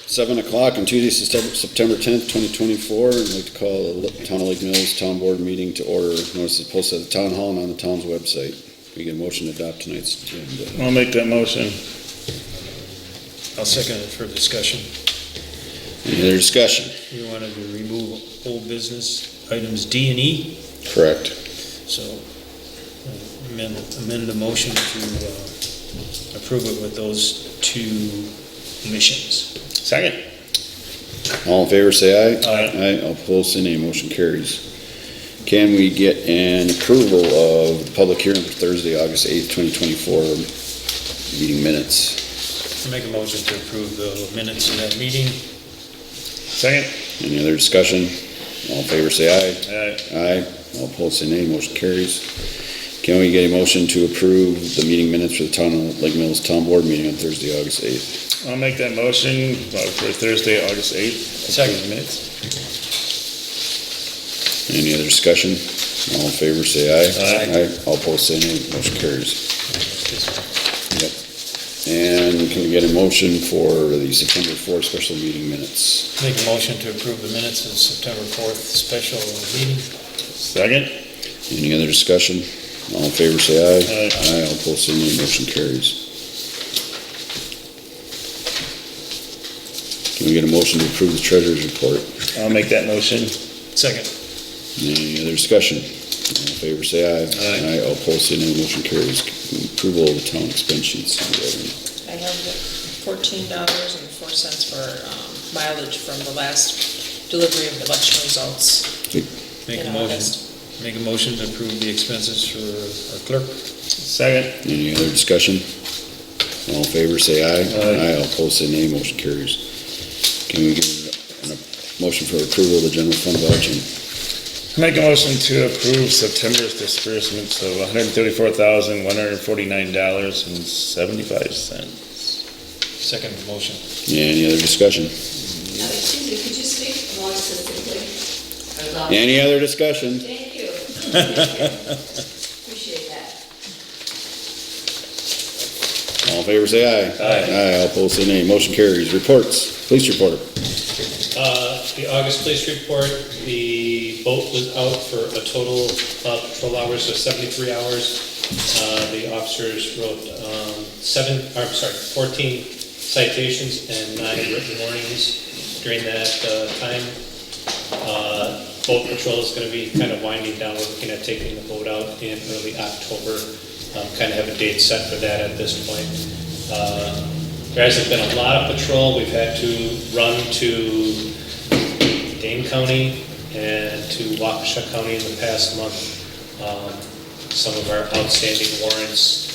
7 o'clock on Tuesday, September 10th, 2024. I'd like to call the Town of Lake Mills Town Board meeting to order. Notice is posted at the Town Hall and on the town's website. Can we get a motion to adopt tonight's agenda? I'll make that motion. I'll second it for discussion. Any other discussion? We wanted to remove old business items D and E, Correct. so amend the motion to approve it with those two omissions. Second. All in favor, say aye. Aye. Aye. All opposed, say nay. Motion carries. Can we get an approval of the public hearing for Thursday, August 8th, 2024 meeting minutes? I make a motion to approve the minutes of that meeting. Second. Any other discussion? All in favor, say aye. Aye. Aye. All opposed, say nay. Motion carries. Can we get a motion to approve the meeting minutes for the Town of Lake Mills Town Board meeting on Thursday, August 8th? I'll make that motion for Thursday, August 8th. Second. Minutes. Any other discussion? All in favor, say aye. Aye. Aye. All opposed, say nay. Motion carries. Yep. And can we get a motion for the September 4th special meeting minutes? Make a motion to approve the minutes of September 4th special meeting. Second. Any other discussion? All in favor, say aye. Aye. Aye. All opposed, say nay. Motion carries. Can we get a motion to approve the treasurer's report? I'll make that motion. Second. Any other discussion? All in favor, say aye. Aye. All opposed, say nay. Motion carries. Approval of the town expense sheets. I have $14.04 for mileage from the last delivery of the election results Make in a motion. August. Make a motion to approve the expenses for our clerk. Second. Any other discussion? All in favor, say aye. Aye. All opposed, say nay. Motion carries. Can we get a motion for approval of the general fund vouching? Make a motion to approve September's disbursements of $134,149.75. Second motion. Any other discussion? Excuse me, could you speak more specifically? Any other discussion? Thank you. Appreciate that. All in favor, say aye. Aye. All opposed, say nay. Motion carries. Reports. Police reporter. The August police report, the boat was out for a total patrol hours of 73 hours. The officers wrote 14 citations and 9 written warnings during that time. Boat patrol is going to be kind of winding down. We're looking at taking the boat out in early October. Kind of have a date set for that at this point. There hasn't been a lot of patrol. We've had to run to Dane County and to Waukesha County in the past month. Some of our outstanding warrants,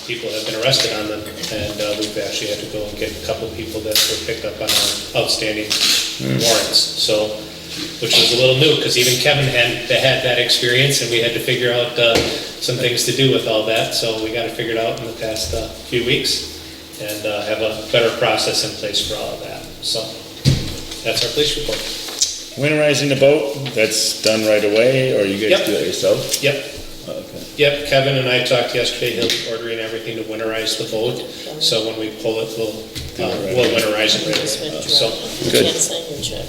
people have been arrested on them, and we've actually had to go and get a couple of people that were picked up on our outstanding warrants. So, which was a little new, because even Kevin had that experience, and we had to figure out some things to do with all that. So we got it figured out in the past few weeks, and have a better process in place for all of that. So that's our police report. Winterizing the boat, that's done right away, or you guys Yep. do it yourself? Yep. Okay. Yep, Kevin and I talked yesterday, he'll be ordering everything to winterize the boat, so when we pull it, we'll winterize it. It's been So, dry. You Good. can't sign your check.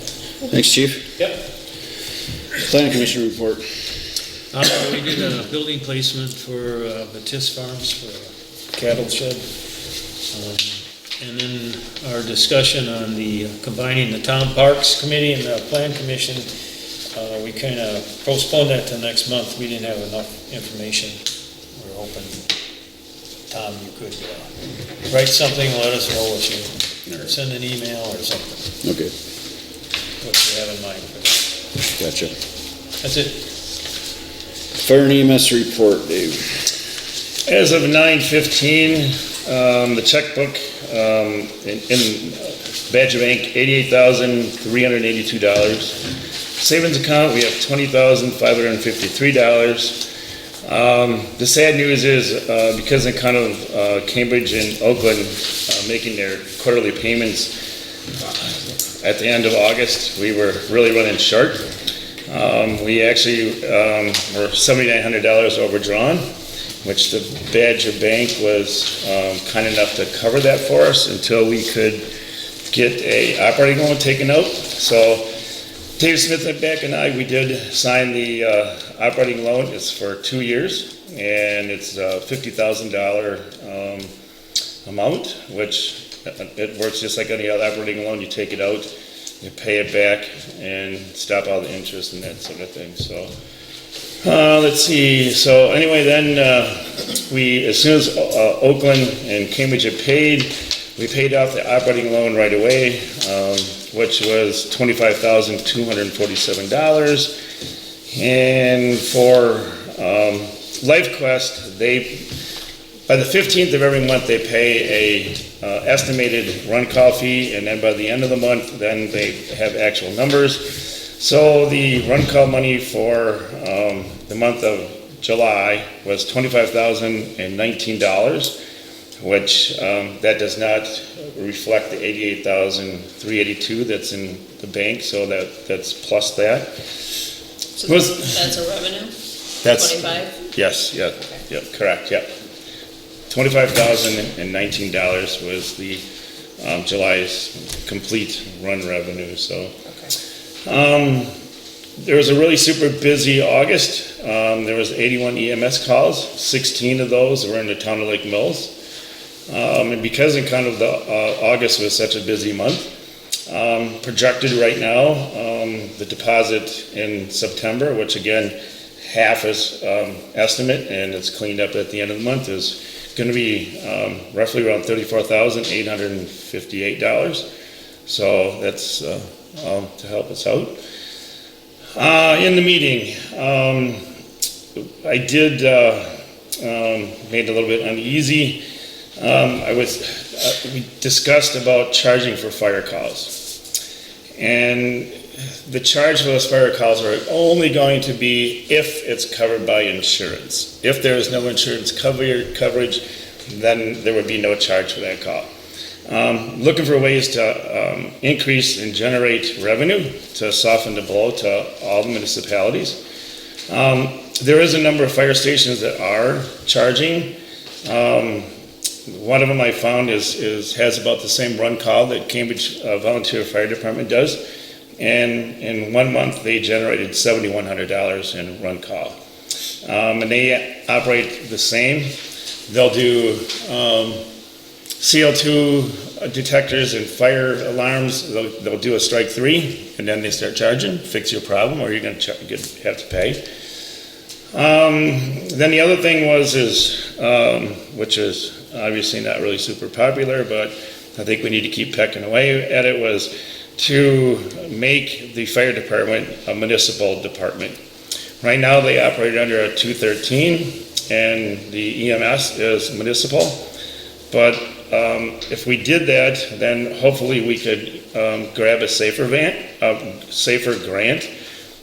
Thanks, Chief. yep. Planning Commission report. We did a building placement for Batis Farms for a cattle shed. And then our discussion on the combining the Town Parks Committee and the Plan Commission, we kind of postponed that to next month. We didn't have enough information. We're hoping, Tom, you could write something, let us know what you, or send an email or something, Okay, what you have in mind for that. gotcha. That's it. Fire and EMS report, Dave. As of 9/15, the checkbook in Badger Bank, $88,382. Savings account, we have $20,553. The sad news is because of kind of Cambridge and Oakland making their quarterly payments at the end of August, we were really running short. We actually were $7,900 overdrawn, which the Badger Bank was kind enough to cover that for us until we could get a operating loan taken out. So Dave Smith back and I, we did sign the operating loan. It's for 2 years, and it's a $50,000 amount, which it works just like any other operating loan. You take it out, you pay it back, and stop all the interest and that sort of thing. So let's see. So anyway, then as soon as Oakland and Cambridge had paid, we paid off the operating loan right away, which was $25,247. And for LifeQuest, by the 15th of every month, they pay a estimated run call fee, and then by the end of the month, then they have actual numbers. So the run call money for the month of July was $25,019, which that does not reflect the $88,382 that's in the bank, so that's plus that. So that's a revenue? That's 25? Yes, yeah, yeah, correct, yeah. $25,019 was the July's complete run revenue, so. Okay. There was a really super busy August. There was 81 EMS calls. 16 of those were in the town of Lake Mills. And because in kind of August was such a busy month, projected right now, the deposit in September, which again, half is estimate, and it's cleaned up at the end of the month, is going to be roughly around $34,858. So that's to help us out. In the meeting, I did made a little bit uneasy. We discussed about charging for fire calls, and the charge for those fire calls are only going to be if it's covered by insurance. If there is no insurance coverage, then there would be no charge for that call. Looking for ways to increase and generate revenue to soften the blow to all the municipalities. There is a number of fire stations that are charging. One of them I found has about the same run call that Cambridge Volunteer Fire Department does, and in 1 month they generated $7,100 in run call. And they operate the same. They'll do CO2 detectors and fire alarms. They'll do a strike 3, and then they start charging. Fix your problem, or you're going to have to pay. Then the other thing which is obviously not really super popular, but I think we need to keep pecking away at it, was to make the fire department a municipal department. Right now they operate under a 213, and the EMS is municipal. But if we did that, then hopefully we could grab a safer grant,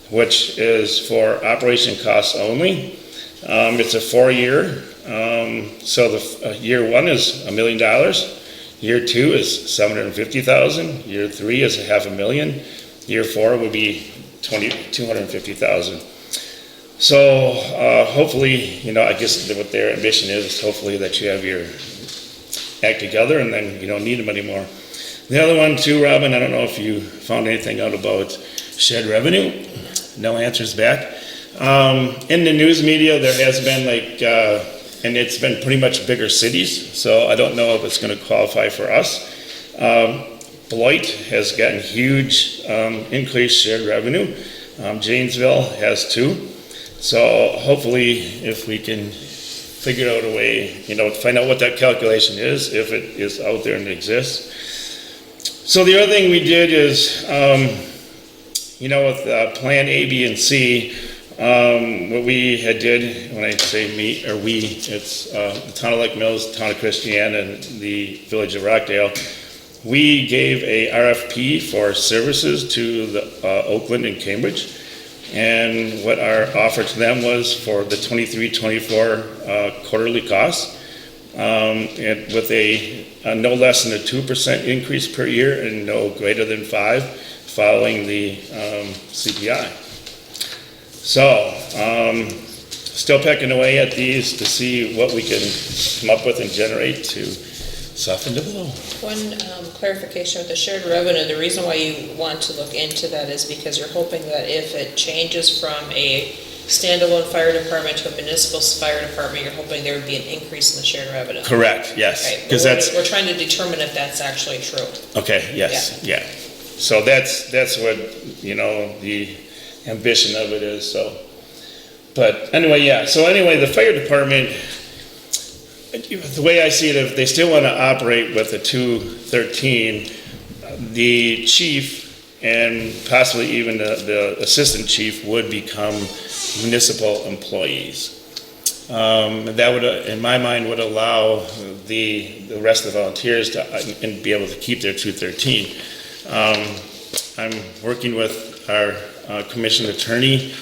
which is for operation costs only. It's a 4-year, so the year 1 is $1 million, year 2 is $750,000, year 3 is $500,000, year 4 would be $250,000. So hopefully, I guess what their ambition is hopefully that you have your act together and then you don't need them anymore. The other one too, Robin, I don't know if you found anything out about shed revenue. No answers back. In the news media, there has been and it's been pretty much bigger cities, so I don't know if it's going to qualify for us. Beloit has gotten huge increased shared revenue. Janesville has too. So hopefully if we can figure out a way, find out what that calculation is, if it is out there and exists. So the other thing we did is, with Plan A, B, and C, what we had did, when I say me or we, it's the town of Lake Mills, the town of Christiana, and the village of Rockdale. We gave a RFP for services to the Oakland and Cambridge, and what our offer to them was for the 23-24 quarterly costs, and with a no less than a 2% increase per year and no greater than 5 following the CPI. So, still pecking away at these to see what we can come up with and generate to soften the blow. One clarification with the shared revenue, the reason why you want to look into that is because you're hoping that if it changes from a standalone fire department to a municipal fire department, you're hoping there would be an increase in the shared revenue. Correct, yes, Right, because but that's, we're trying to determine if that's actually true. okay, yes, yeah. So that's what, the ambition of it is, so. But anyway, yeah, so anyway, the fire department, the way I see it, if they still want to operate with the 213, the chief and possibly even the assistant chief would become municipal employees. That would, in my mind, would allow the rest of the volunteers to and be able to keep their 213. I'm working with our commission attorney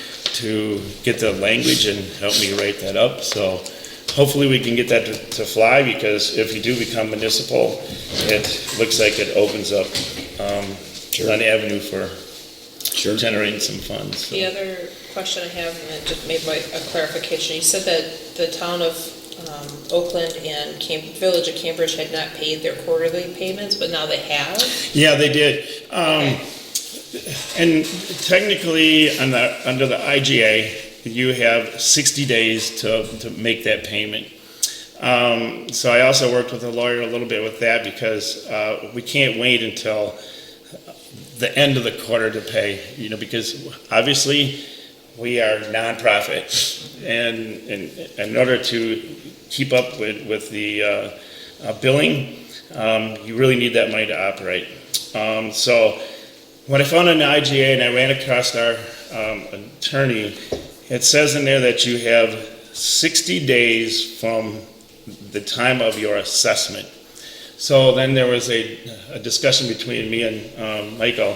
to get the language and help me write that up. So hopefully we can get that to fly, because if you do become municipal, it looks like it opens up an avenue for generating some funds. So. The other question I have, and then just maybe a clarification, you said that the town of Oakland and Village of Cambridge had not paid their quarterly payments, but now they have? Yeah, they did. Okay. And technically, under the IGA, you have 60 days to make that payment. So I also worked with a lawyer a little bit with that, because we can't wait until the end of the quarter to pay, because obviously we are nonprofit, and in order to keep up with the billing, you really need that money to operate. So when I found an IGA and I ran across our attorney, it says in there that you have 60 days from the time of your assessment. So then there was a discussion between me and Michael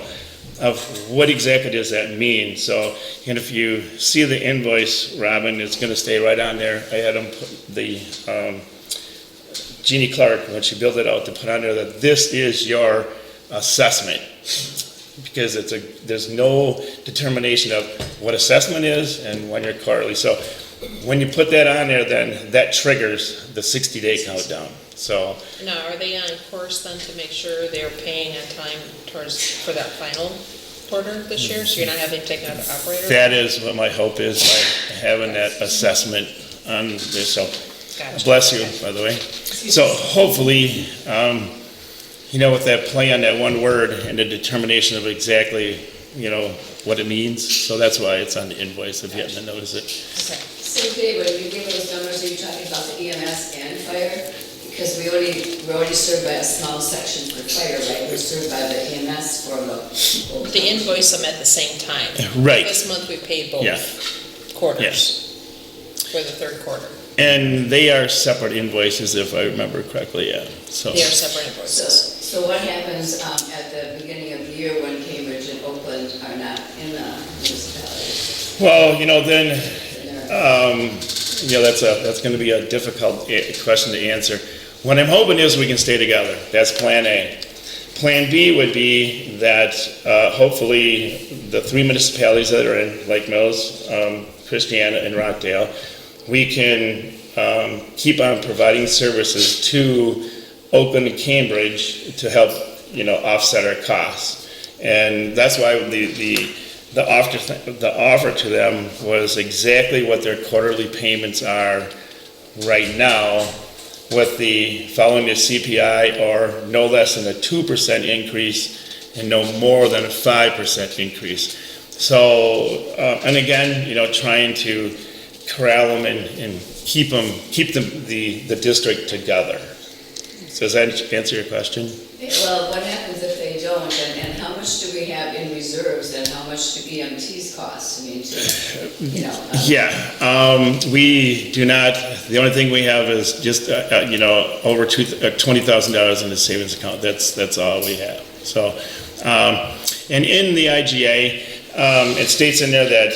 of what exactly does that mean. So, and if you see the invoice, Robin, it's going to stay right on there. I had them put the Jeannie Clark, when she built it out, to put on there that this is your assessment, because there's no determination of what assessment is and when you're quarterly. So when you put that on there, then that triggers the 60-day countdown. So Now, are they on course then to make sure they're paying on time for that final quarter this year? So you're not having to take another operator? that is what my hope is, by having that assessment on this. So Gotcha. bless you, by the way. So hopefully, with that play on that one word and the determination of exactly, what it means. So that's why it's on the invoice, if you happen to notice it. Okay. So Dave, when you give those numbers, are you talking about the EMS and fire? Because we're already served by a small section for fire, right? We're served by the EMS for the. The invoice them at the same time. Right. This month we paid both Yeah. quarters for the third quarter. And they are separate invoices, if I remember correctly, yeah. So They are separate invoices. So what happens at the beginning of the year when Cambridge and Oakland are not in the municipality? well, then And they're- that's going to be a difficult question to answer. What I'm hoping is we can stay together. That's plan A. Plan B would be that hopefully the three municipalities that are in Lake Mills, Christiana, and Rockdale, we can keep on providing services to Oakland and Cambridge to help, offset our costs. And that's why the offer to them was exactly what their quarterly payments are right now, with the following the CPI, or no less than a 2% increase and no more than a 5% increase. So, and again, trying to corral them and keep the district together. Does that answer your question? Well, what happens if they don't, and how much do we have in reserves, and how much do EMTs cost? I mean, Yeah, we do not, the only thing we have is just, over $20,000 in the savings account. That's all we have. So, and in the IGA, it states in there that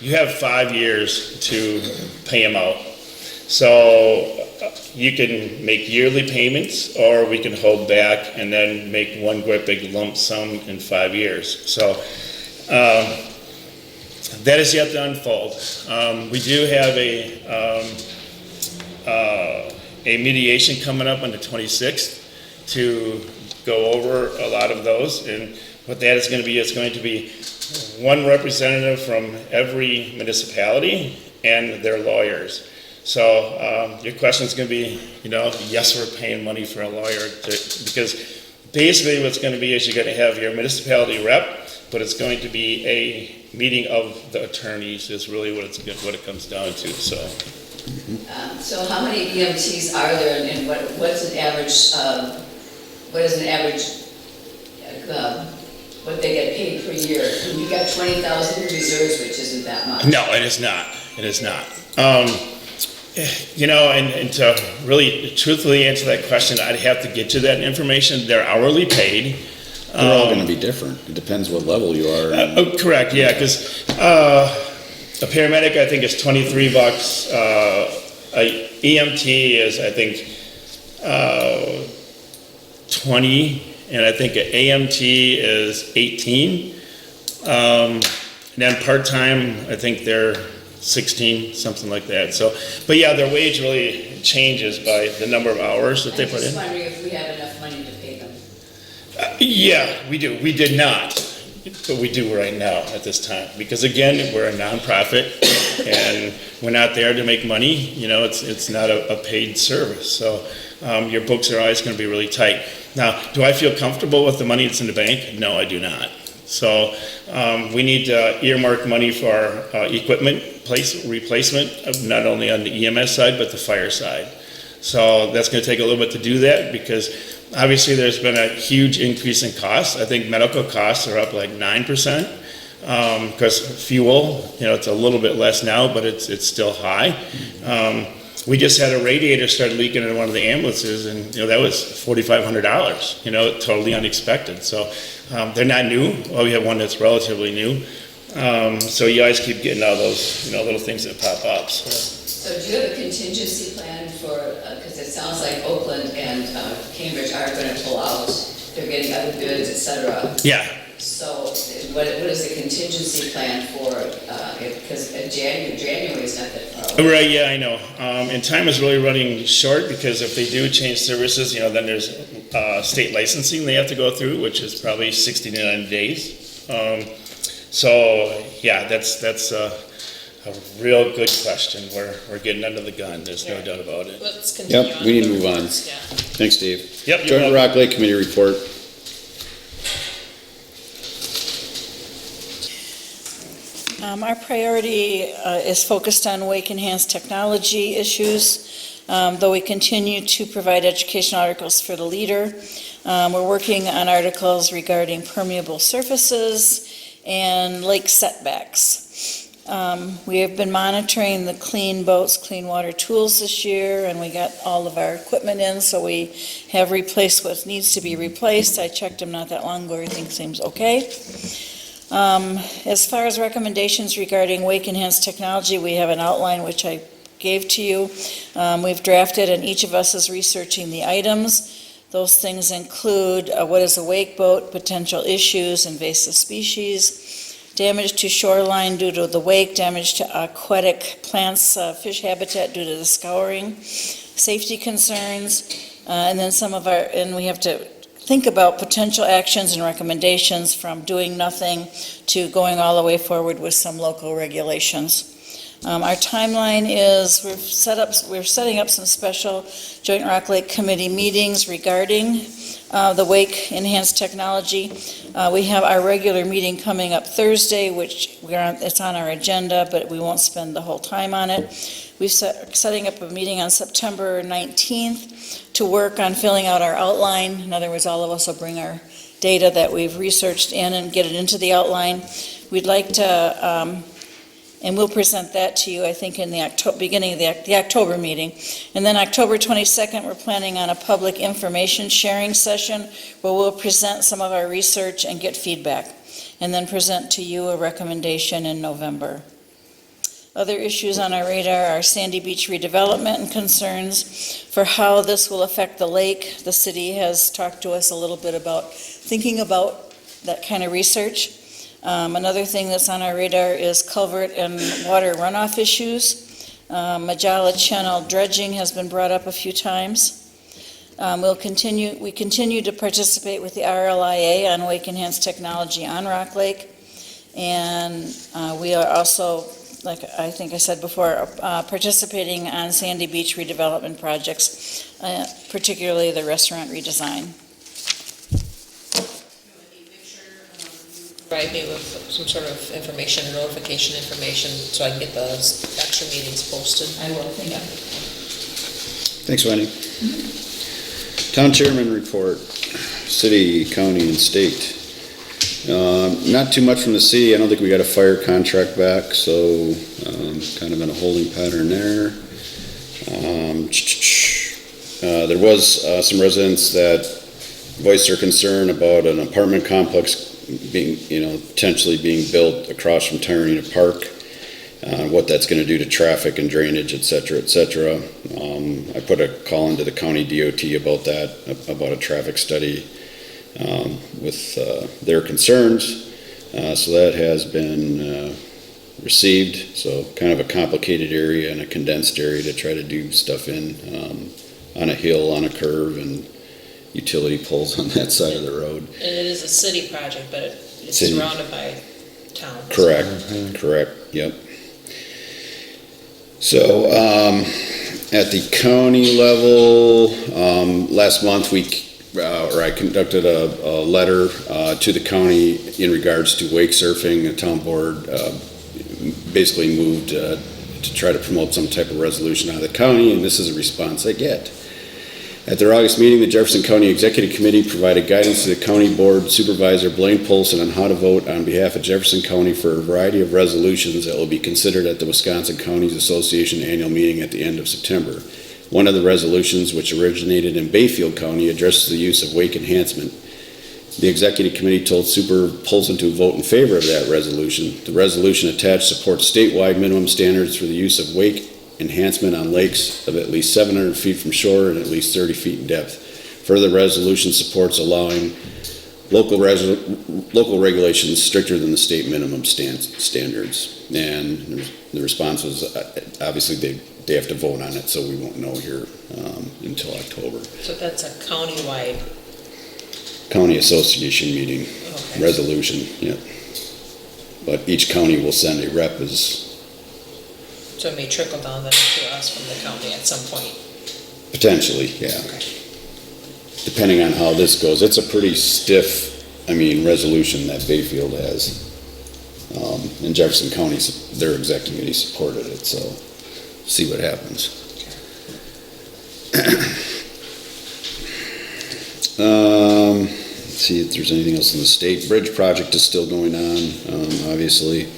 you have 5 years to pay them out. So you can make yearly payments, or we can hold back and then make one great big lump sum in 5 years. So that is yet to unfold. We do have a mediation coming up on the 26th, to go over a lot of those. And what that is going to be, it's going to be one representative from every municipality and their lawyers. So your question is going to be, yes, we're paying money for a lawyer because basically what's going to be is you're going to have your municipality rep, but it's going to be a meeting of the attorneys is really what it comes down to. So how many EMTs are there, and what's an average, what they get paid per year? You got 20,000 in reserves, which isn't that much. No, it is not. It is not. And to really truthfully answer that question, I'd have to get you that information. They're hourly paid. They're all gonna be different. It depends what level you are. Correct, yeah, because a paramedic, I think, is $23. A EMT is, I think, 20, and I think an AMT is 18. And then part-time, I think they're 16, something like that. So, but yeah, their wage really changes by the number of hours that they put in. I'm just wondering if we have enough money to pay them. Yeah, we do. We did not, but we do right now at this time. Because again, we're a nonprofit and we're not there to make money. It's not a paid service. So your books are always going to be really tight. Now, do I feel comfortable with the money that's in the bank? No, I do not. So we need to earmark money for our equipment replacement, not only on the EMS side, but the fire side. So that's going to take a little bit to do that because obviously there's been a huge increase in costs. I think medical costs are up like 9% because fuel, it's a little bit less now, but it's still high. We just had a radiator start leaking in one of the ambulances, and that was $4,500. Totally unexpected. So they're not new. Well, we have one that's relatively new. So you guys keep getting all those little things that pop up. So do you have a contingency plan for? Because it sounds like Oakland and Cambridge are going to pull out. They're getting other bids, etc. Yeah. So what is the contingency plan for? Because January is not that far away. Right, yeah, I know. And time is really running short because if they do change services, then there's state licensing they have to go through, which is probably 60 to 90 days. So, yeah, that's a real good question. We're getting under the gun. There's no doubt about it. Let's continue Yep, on. we need to move on. Yeah. Thanks, Dave. Yep, you're Joint welcome. Rock Lake Committee report. Our priority is focused on wake-enhanced technology issues, though we continue to provide educational articles for the leader. We're working on articles regarding permeable surfaces and lake setbacks. We have been monitoring the clean boats, clean water tools this year, and we got all of our equipment in, so we have replaced what needs to be replaced. I checked them not that long ago, everything seems okay. As far as recommendations regarding wake-enhanced technology, we have an outline which I gave to you. We've drafted, and each of us is researching the items. Those things include what is a wake boat, potential issues, invasive species, damage to shoreline due to the wake, damage to aquatic plants, fish habitat due to the scouring, safety concerns, and then and we have to think about potential actions and recommendations from doing nothing to going all the way forward with some local regulations. Our timeline is we're setting up some special Joint Rock Lake Committee meetings regarding the wake enhanced technology. We have our regular meeting coming up Thursday, which it's on our agenda, but we won't spend the whole time on it. We're setting up a meeting on September 19th to work on filling out our outline. In other words, all of us will bring our data that we've researched in and get it into the outline. We'd like to, and we'll present that to you, I think, in the beginning of the October meeting. And then October 22nd, we're planning on a public information sharing session where we'll present some of our research and get feedback, and then present to you a recommendation in November. Other issues on our radar are Sandy Beach redevelopment and concerns for how this will affect the lake. The city has talked to us a little bit about thinking about that kind of research. Another thing that's on our radar is culvert and water runoff issues. Majala Channel dredging has been brought up a few times. We continue to participate with the RLIA on Wake Enhanced Technology on Rock Lake. And we are also, like I think I said before, participating on Sandy Beach redevelopment projects, particularly the restaurant redesign. Provide me with some sort of information, notification information, so I can get the extra meetings posted. I will, thank you. Thanks, Wendy. Town chairman report, city, county, and state. Not too much from the city. I don't think we got a fire contract back, so kind of in a holding pattern there. There was some residents that voiced their concern about an apartment complex being, potentially being built across from Tyrrena Park, what that's going to do to traffic and drainage, et cetera, et cetera. I put a call into the county DOT about that, about a traffic study with their concerns. So that has been received. So kind of a complicated area and a condensed area to try to do stuff in on a hill, on a curve, and utility poles on that side of the road. And it is a city project, but it's City. surrounded by town. Correct, yep. So, at the county level, last month I conducted a letter to the county in regards to wake surfing. The town board basically moved to try to promote some type of resolution out of the county, and this is a response I get. At their August meeting, the Jefferson County Executive Committee provided guidance to the County Board Supervisor Blaine Polson on how to vote on behalf of Jefferson County for a variety of resolutions that will be considered at the Wisconsin Counties Association annual meeting at the end of September. One of the resolutions, which originated in Bayfield County, addresses the use of wake enhancement. The Executive Committee told Super Polson to vote in favor of that resolution. The resolution attached supports statewide minimum standards for the use of wake enhancement on lakes of at least 700 feet from shore and at least 30 feet in depth. Further, resolution supports allowing local regulations stricter than the state minimum standards. And the response was, obviously, they have to vote on it, so we won't know here until October. So that's a countywide, County Association meeting, okay. resolution, yep. But each county will send a rep So it may trickle down then to us from the county at some point. potentially, yeah. Depending on how this goes. It's a pretty stiff, resolution that Bayfield has. And Jefferson County, their executive committee supported it, so see what happens. Let's see if there's anything else in the state. Bridge project is still going on, obviously.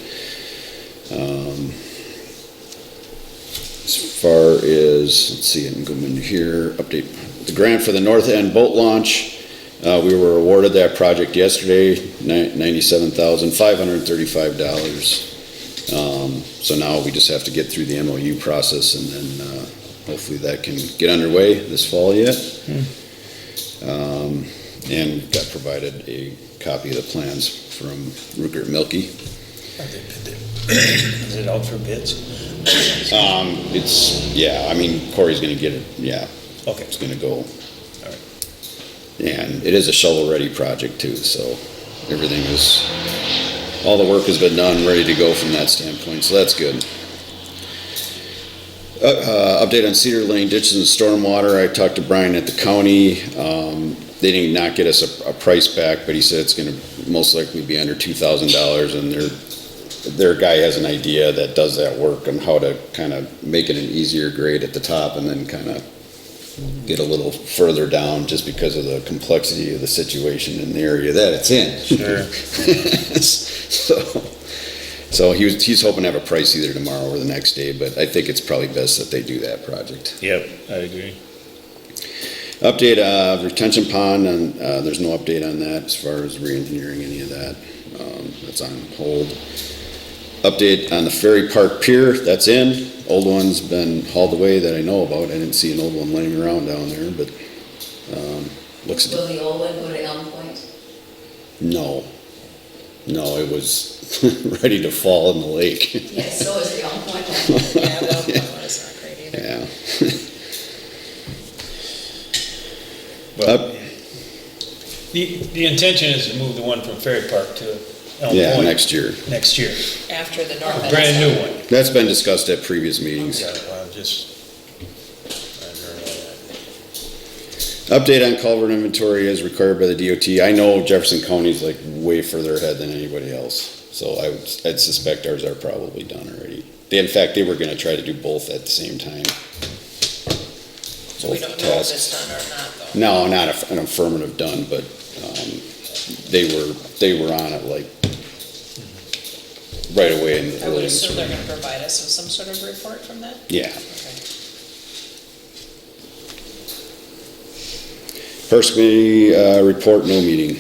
As far as, let's see, I can go into here, update the grant for the North End boat launch. We were awarded that project yesterday, $97,535. So now we just have to get through the MOU process, and then hopefully that can get underway this fall yet. And got provided a copy of the plans from Rupert Milkie. Is it out for bids? Corey's gonna get it, yeah. Okay. It's gonna go. All right. And it is a shovel-ready project too, so everything is, all the work has been done, ready to go from that standpoint, so that's good. Update on Cedar Lane ditches and stormwater. I talked to Brian at the county. They did not get us a price back, but he said it's gonna most likely be under $2,000, and their guy has an idea that does that work on how to kind of make it an easier grade at the top and then kind of get a little further down just because of the complexity of the situation in the area that it's in. Sure. So he's hoping to have a price either tomorrow or the next day, but I think it's probably best that they do that project. Yep, I agree. Update retention pond, and there's no update on that as far as re-engineering any of that. That's on hold. Update on the Ferry Park Pier, that's in. Old one's been hauled away that I know about. I didn't see an old one laying around down there, but looks. Will the old one go to Elm Point? No, it was ready to fall in the lake. Yes, so is the Elm Point one. Yeah, that one is not great either. Yeah. Up, The intention is to move the one from Ferry Park to Elm yeah, Point next year. next year. After the north. A brand new one. That's been discussed at previous meetings. Yeah, well, just. Update on culvert inventory as required by the DOT. I know Jefferson County's like way further ahead than anybody else, so I'd suspect ours are probably done already. In fact, they were gonna try to do both at the same time. So we Both don't know if tasks. it's done or not, though. No, not an affirmative done, but, they were on it like right away in the I would early assume they're spring. gonna provide us with some sort of report from that? Yeah. Okay. First committee, report, no meeting.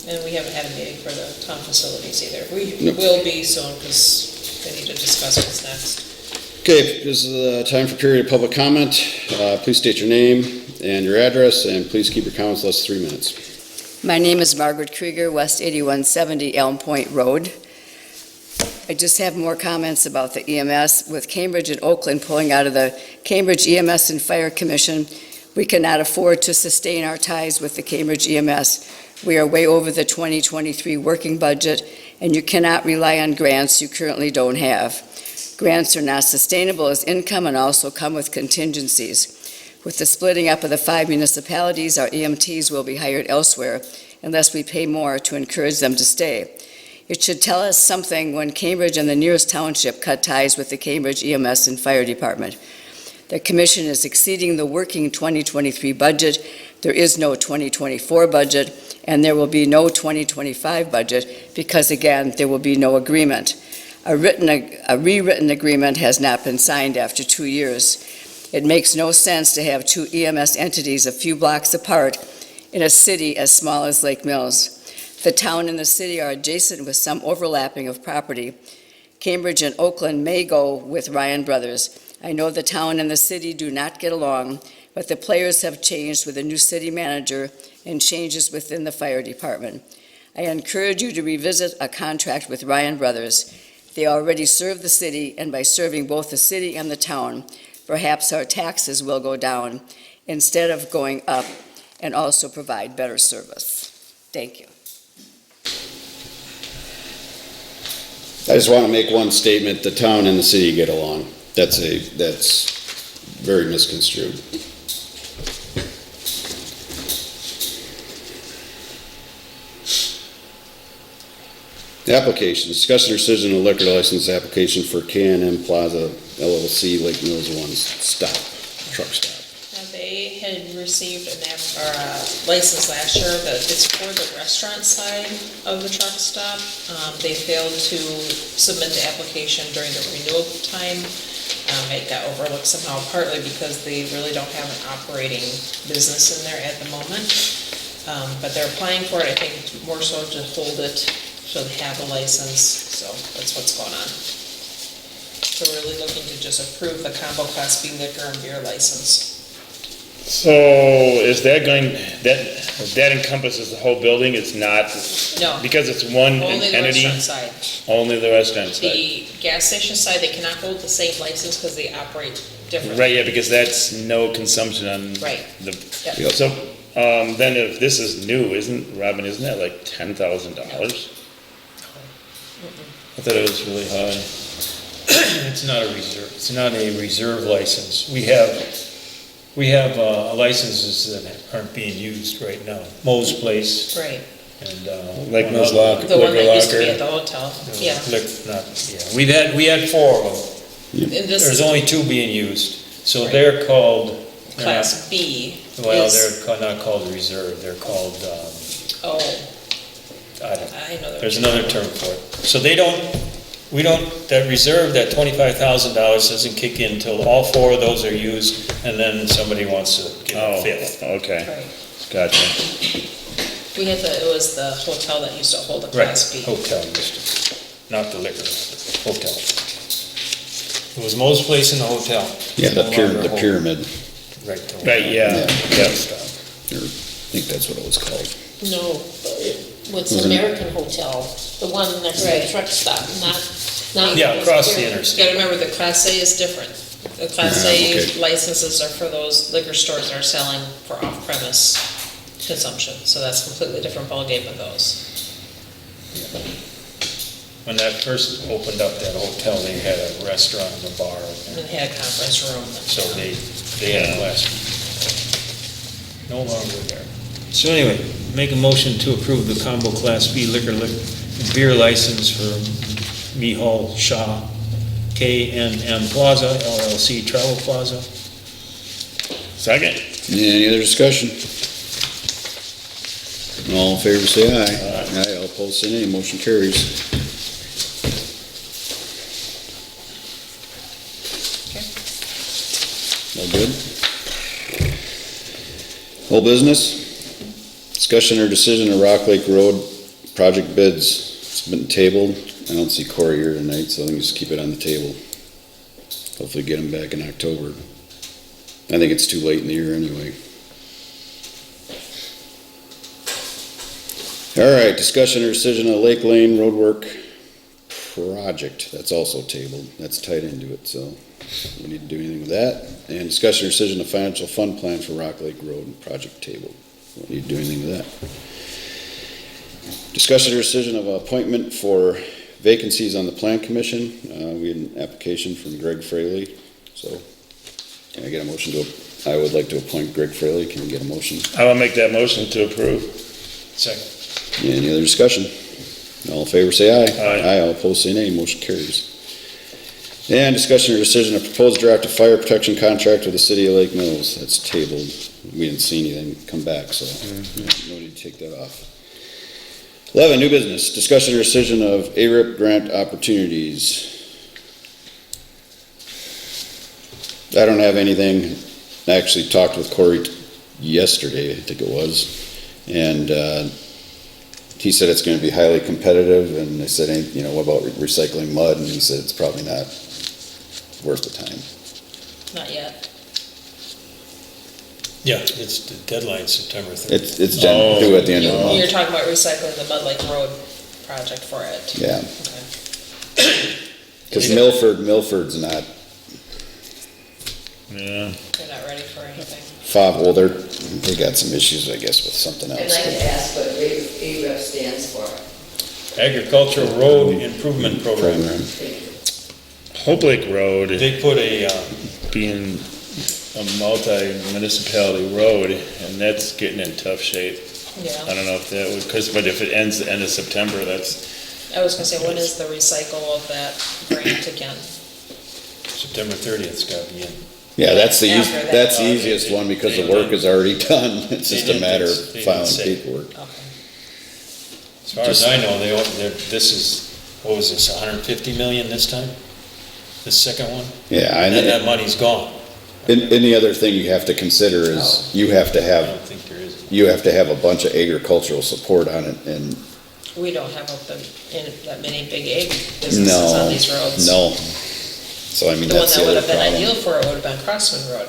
And we haven't had a meeting for the town facilities either. We Nope. will be soon, because they need to discuss what's next. Okay, this is the time for period of public comment. Please state your name and your address, and please keep your comments less than 3 minutes. My name is Margaret Krieger, West 8170 Elm Point Road. I just have more comments about the EMS. With Cambridge and Oakland pulling out of the Cambridge EMS and Fire Commission, we cannot afford to sustain our ties with the Cambridge EMS. We are way over the 2023 working budget, and you cannot rely on grants you currently don't have. Grants are not sustainable as income and also come with contingencies. With the splitting up of the 5 municipalities, our EMTs will be hired elsewhere unless we pay more to encourage them to stay. It should tell us something when Cambridge and the nearest township cut ties with the Cambridge EMS and Fire Department. The commission is exceeding the working 2023 budget. There is no 2024 budget, and there will be no 2025 budget because, again, there will be no agreement. A rewritten agreement has not been signed after 2 years. It makes no sense to have 2 EMS entities a few blocks apart in a city as small as Lake Mills. The town and the city are adjacent with some overlapping of property. Cambridge and Oakland may go with Ryan Brothers. I know the town and the city do not get along, but the players have changed with a new city manager and changes within the fire department. I encourage you to revisit a contract with Ryan Brothers. They already serve the city, and by serving both the city and the town, perhaps our taxes will go down instead of going up, and also provide better service. Thank you. I just want to make one statement, the town and the city get along. That's very misconstrued. The application, discussion or decision of liquor license application for K&M Plaza LLC, Lake Mills One Stop, Truck Stop. Now, they had received a license last year, that it's for the restaurant side of the truck stop. They failed to submit the application during the renewal time. It got overlooked somehow, partly because they really don't have an operating business in there at the moment. But they're applying for it, I think, more so to hold it, so they have a license, so that's what's going on. So we're really looking to just approve the combo Class B liquor and beer license. So is that that encompasses the whole building? It's not, No, because it's one only the entity? restaurant side. Only the restaurant side? The gas station side, they cannot hold the same license because they operate differently. Right, yeah, because that's no consumption on Right. the, Yep. so, then if this is new, isn't that like $10,000? I thought it was really high. It's not a reserve license. We have licenses that aren't being used right now. Mo's Place Right, and. Like Mills Locker, the one that used to be Liquor at the hotel, yeah. We had 4 of them. And this There's is only 2 being used. So Right. they're called. they're not- Class B. Well, is- they're not called reserve. They're called, Oh, I don't, I know. there's another term for it. So that reserve, that $25,000 doesn't kick in until all 4 of those are used, and then somebody wants to get a Oh, 5th. okay, Right. gotcha. It was the hotel that used to hold a Right, Class B. hotel used to, not the liquor, hotel. It was Mo's Place in the hotel. Yeah, It's no the longer a pyramid, Right. Right, yeah, yeah. or I think that's what it was called. No, what's Wasn't it? American Hotel, the one next to the Right. truck stop, not. Yeah, across the You interstate. gotta remember, the Class A is different. The Class Yeah, A okay. licenses are for those liquor stores that are selling for off-premise consumption, so that's a completely different ballgame with those. When that first opened up that hotel, they had a restaurant and a bar, And they had a conference room. so they had Class B. No longer there. So anyway, make a motion to approve the combo Class B beer license for Mihal Shah, K&M Plaza LLC Travel Plaza. Second? Any other discussion? All in favor, say aye. Aye, all opposed, say nay. Motion carries. All good? Whole business? Discussion or decision of Rock Lake Road project bids. It's been tabled. I don't see Corey here tonight, so I think just keep it on the table. Hopefully get him back in October. I think it's too late in the year anyway. All right, discussion or decision of Lake Lane roadwork project. That's also tabled. That's tied into it, so we need to do anything with that. And discussion or decision of financial fund plan for Rock Lake Road project table. We don't need to do anything with that. Discussion or decision of appointment for vacancies on the plan commission. We had an application from Greg Fraley, so can I get a motion I would like to appoint Greg Fraley. Can we get a motion? I will make that motion to approve. Second. Any other discussion? All in favor, say aye. Aye. Aye, all opposed, say nay. Motion carries. And discussion or decision of proposed draft of fire protection contract with the city of Lake Mills. That's tabled. We didn't see anything come back, so no need to take that off. 11, new business. Discussion or decision of ARIP grant opportunities. I don't have anything. I actually talked with Corey yesterday, I think it was, and he said it's going to be highly competitive, and I said, you know, what about recycling mud? And he said it's probably not worth the time. Not yet. Yeah, it's the deadline, September 30th. It's done, due at the end of the You're month. talking about recycling the Mud Lake Road project for it. Yeah, Okay. because Milford's not, Yeah. They're not ready for anything. well, they got some issues, I guess, with something I'd else. like to ask what AREP stands for. Agricultural Road Improvement Program. Program. Hope Lake Road They put a, being a multi-municipality road, and that's getting in tough shape. I Yeah. don't know if that would, but if it ends the end of September, that's, I was gonna say, when is the recycle of that grant again? September 30th's got to be in. Yeah, that's the After that. easiest one because the work is already done. It's They just a didn't- matter they of didn't filing say. paperwork. Okay. As far as I know, this is, what was this, 150 million this time? This second one? Yeah, And then and that money's gone. the other thing you have to consider is you have to I have, don't think there is. a bunch of agricultural support on it, and We don't have that many big egg businesses on no, these roads. no. So I mean, The one that's that the would other have been ideal problem. for it would have been Crossman Road,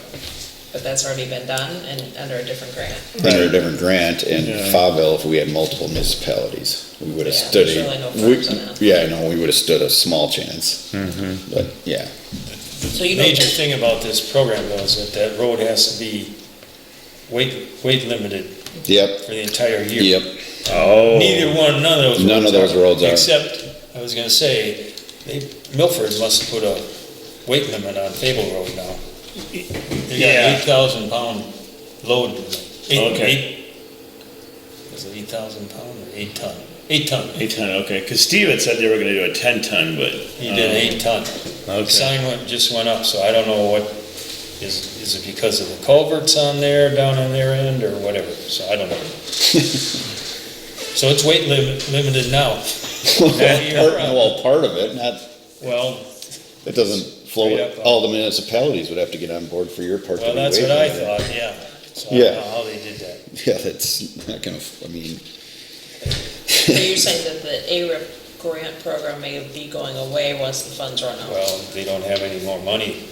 but that's already been done and under a different grant. Under a different grant, and Yeah. Fawville, if we had multiple municipalities, we would have Yeah, stood there's really no a, farms in that. yeah, I know, we would have stood a small chance, but, yeah. So you Major don't, thing about this program though is that road has to be weight limited Yep, for the entire year. yep, oh. None of those. None of those roads are. Except, I was gonna say, Milford must have put a weight limit on Fable Road now. They got Yeah. 8,000 pound load. Okay. Was it 8,000 pound or 8 ton? 8 ton. 8-ton, okay, because Steve had said they were gonna do a 10-ton, but. He did 8 ton. Okay. Sign just went up, so I don't know what, is it because of the culverts on there, down on their end, or whatever, so I don't know. So it's weight limited now. Part of it, not, Well, it doesn't flow, Straight up, all the municipalities would have to get on board for your part to well, be that's weight what I limited. thought, yeah. So I Yeah. don't know how they did that. Yeah, that's not gonna, I mean, so you're saying that the ARIP grant program may be going away once the funds run out? Well, they don't have any more money.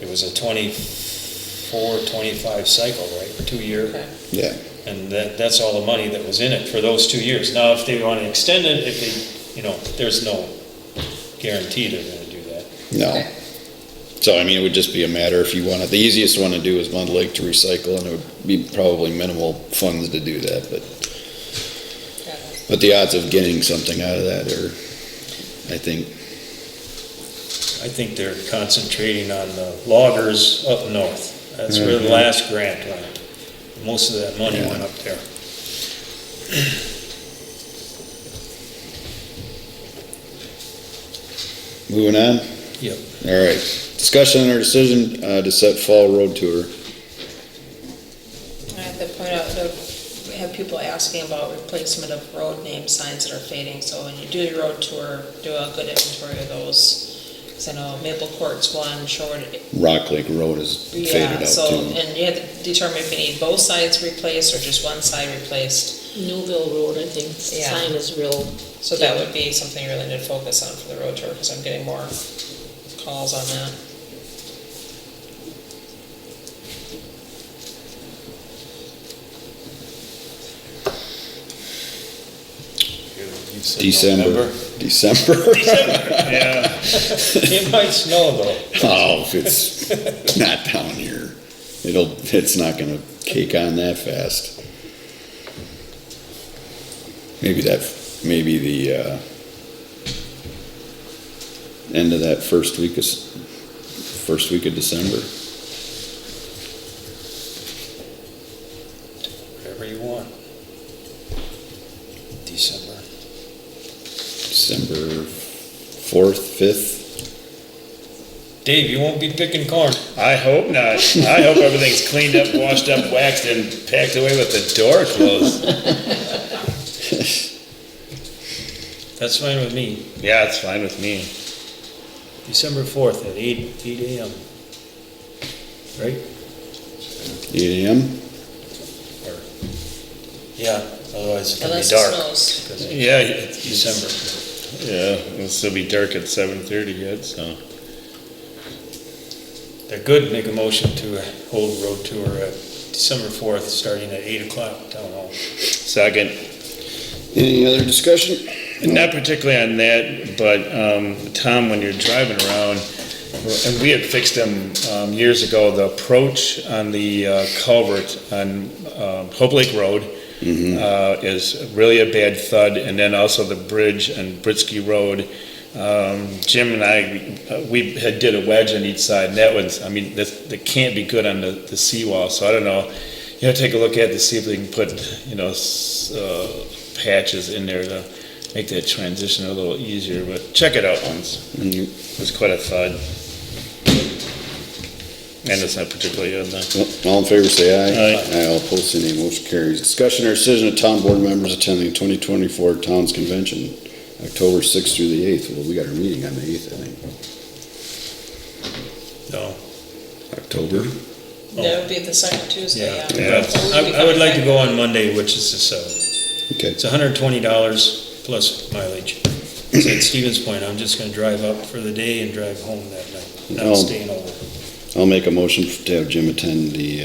It was a 24, 25 cycle, right, 2 year? Okay. yeah, And that's all the money that was in it for those 2 years. Now, if they want to extend it, there's no guarantee they're gonna do that. no. Okay. So, I mean, it would just be a matter if you wanted, the easiest one to do is Mud Lake to recycle, and it would be probably minimal funds to do that, but the odds of getting something out of that are, I think, I think they're concentrating on the loggers up north. That's where the last grant went. Most of that money went up there. moving on? Yep. All right, discussion or decision to set fall road tour. I have to point out, we have people asking about replacement of road name signs that are fading, so when you do your road tour, do a good inventory of those. Because I know Maple Court's one, Shore, Rock Lake Road is faded yeah, out so, too. and you have to determine if you need both sides replaced or just one side replaced. Newville Road, I think, Yeah. sign is real. So that would be something you really need to focus on for the road tour, because I'm getting more calls on that. You said December. November. December. Yeah, It might snow though. Oh, if it's not down here, it's not gonna cake on that fast. Maybe the, end of that first week of December. Whatever you want. December. December 4th, 5th. Dave, you won't be picking corn. I hope not. I hope everything's cleaned up, washed up, waxed, and packed away with the door closed. That's fine with me. Yeah, it's fine with me. December 4th at 8 a.m. Right? 8 a.m. Yeah, otherwise it's gonna be Unless it dark. snows. 'cause Yeah, it's December. yeah, it'll still be dark at 7:30 yet, so. They're good, make a motion to hold a road tour at December 4th, starting at 8 o'clock, town hall. Second, Any other discussion? not particularly on that, but, Tom, when you're driving around, and we had fixed them, years ago, the approach on the, culvert on, Hope Lake Road, is really a bad thud, and then also the bridge on Britsky Road. Jim and I, we had did a wedge on each side, and that was, I mean, that can't be good on the seawall, so I don't know. You know, take a look at it to see if we can put, patches in there to make that transition a little easier, but check it out once. It was quite a thud. And it's not particularly on the, All in favor, say aye. Aye. All opposed, say nay. Motion carries. Discussion or decision of town board members attending 2024 Towns Convention, October 6th through the 8th. Well, we got our meeting on the 8th, I think. No. October? That would be the second Tuesday, Yeah. yeah. Yeah. I would like to go on Monday, which is the 7th. Okay. It's $120 plus mileage. So at Stevens Point, I'm just gonna drive up for the day and drive home that night, Oh. not staying over. I'll make a motion to have Jim attend the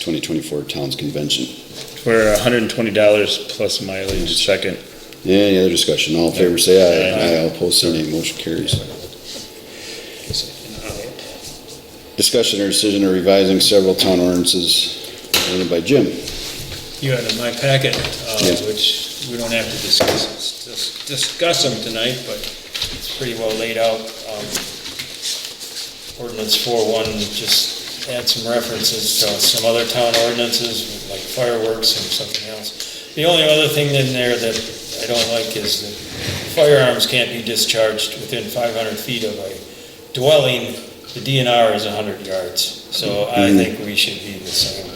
2024 Towns Convention. for $120 plus mileage, second. Any other discussion? All in favor, say aye. Aye. Aye. All opposed, say nay. Motion carries. Discussion or decision of revising several town ordinances presented by Jim. You had in my packet, Yeah. which we don't have to discuss them tonight, but it's pretty well laid out. Ordinance 4.1 just add some references to some other town ordinances, like fireworks and something else. The only other thing in there that I don't like is that firearms can't be discharged within 500 feet of a dwelling. The DNR is 100 yards, so I think we should be the same.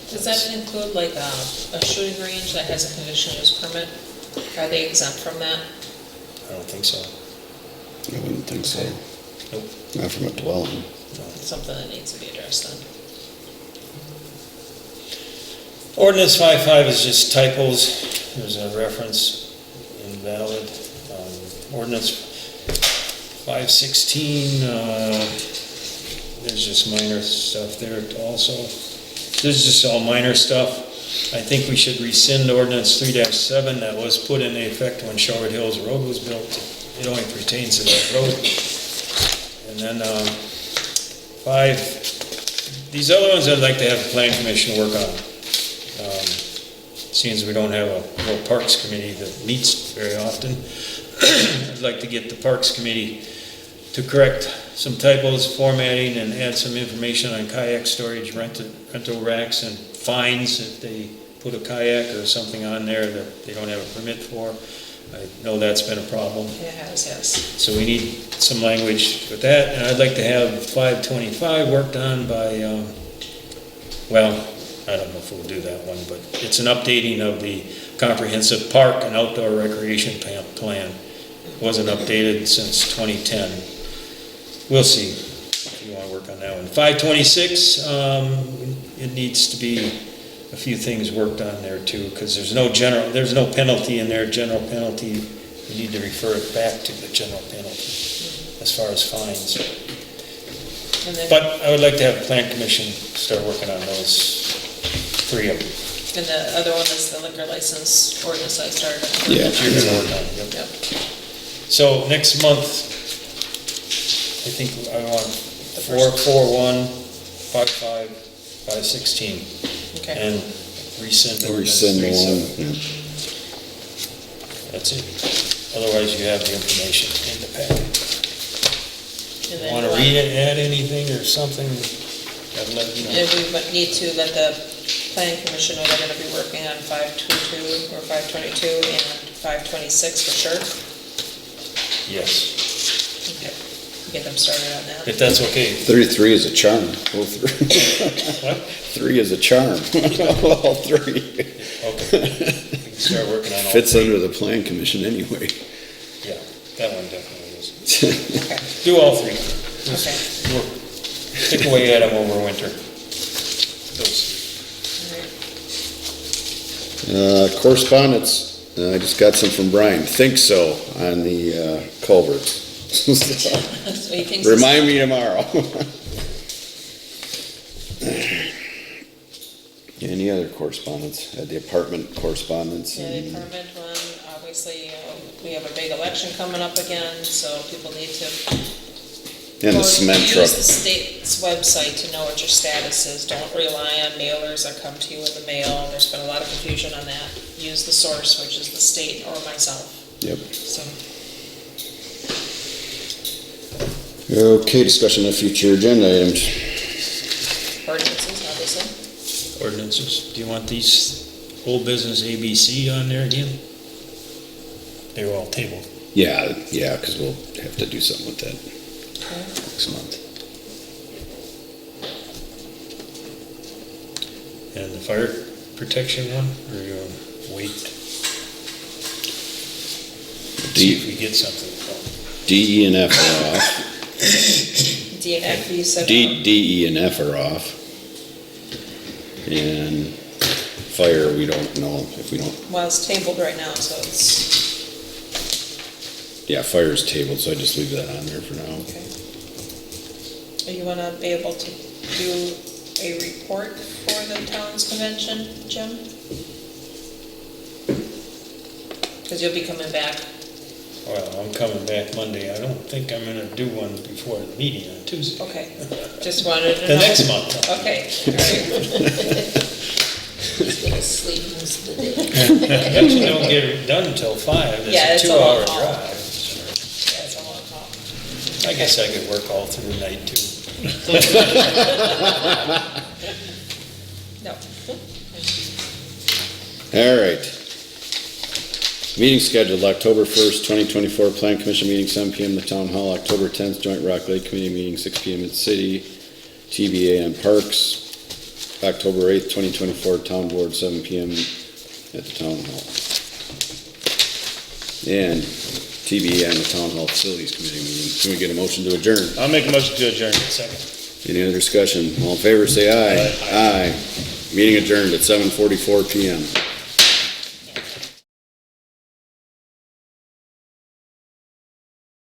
Does that include like a shooting range that has a conditional use permit? Are they exempt from that? I don't think so. I wouldn't think so. Nope. Not from a dwelling. It's something that needs to be addressed then. Ordinance 5.5 is just typos. There's a reference invalid. Ordinance 5.16, there's just minor stuff there also. This is just all minor stuff. I think we should rescind ordinance 3-7 that was put in effect when Sherwood Hills Road was built. It only pertains to that road. And then, 5, these other ones I'd like to have the plan commission work on. Seeing as we don't have a real parks committee that meets very often, I'd like to get the parks committee to correct some typos, formatting, and add some information on kayak storage, rental racks, and fines if they put a kayak or something on there that they don't have a permit for. I know that's been a problem. It has, yes. So we need some language with that, and I'd like to have 525 worked on by, well, I don't know if we'll do that one, but it's an updating of the comprehensive park and outdoor recreation plan. It wasn't updated since 2010. We'll see if you want to work on that one. 526, it needs to be a few things worked on there too, because there's no penalty in there, general penalty. We need to refer it back to the general penalty as far as fines. And then, But I would like to have the plan commission start working on those 3 of them. and the other one is the liquor license ordinance I started. Yeah. That you're gonna work on, yep. Yep. So next month, I think I want 441, 55, 516, Okay. and rescind ordinance Rescind the 37. one, yeah. That's it. Otherwise, you have the information in the packet. And then Want to read it, add anything or something? I'd let you know. And we would need to let the planning commission know they're gonna be working on 522 or 522 and 526 for sure. Yes, Okay. Get them started on that. if that's okay. 33 is a charm, all 3. What? 3 is a charm, all 3. Okay. We can start working on all. Fits under the plan commission anyway. Yeah, that one definitely is. Okay. Do all 3. Okay. Work. Pick away at them over winter. Those. Correspondence, I just got some from Brian. Think so on the culverts. So he thinks. Remind me tomorrow. Any other correspondence? The apartment correspondence? Yeah, the apartment one, obviously, we have a big election coming up again, so people need to. And the cement truck. Use the state's website to know what your status is. Don't rely on mailers that come to you in the mail. There's been a lot of confusion on that. Use the source, which is the state or myself, Yep. so. Okay, discussion of future agenda items. Ordinances, obviously. Ordinances. Do you want these old business ABC on there again? They were all tabled. Yeah, because we'll have to do something with that next month. And the fire protection one, or you wait? See if we get something from D, E, and F are off. DNF, you said. D, E, and F are off. And fire, we don't know if we don't, Well, it's tabled right now, so it's, yeah, fire's tabled, so I just leave that on there for now. okay. You wanna be able to do a report for the town's convention, Jim? Because you'll be coming back. Well, I'm coming back Monday. I don't think I'm gonna do one before the meeting on Tuesday. Okay, just wanted to know. The next month. Okay, all right. He's gonna sleep most of the day. But you don't get it done until 5. Yeah, It's it's a a long 2-hour haul. drive. Yeah, it's a long haul. I guess I could work all through the night too. No. All right. Meeting scheduled, October 1st, 2024, Plan Commission meeting, 7 PM in the Town Hall, October 10th, Joint Rock Lake Committee meeting, 6 PM in the city, TBA on Parks, October 8th, 2024, Town Board, 7 PM at the Town Hall. And TBA on the Town Hall Facilities Committee meeting. Can we get a motion to adjourn? I'll make a motion to adjourn. Second. Any other discussion? All in favor, say aye. Aye. Meeting adjourned at 7:44 PM.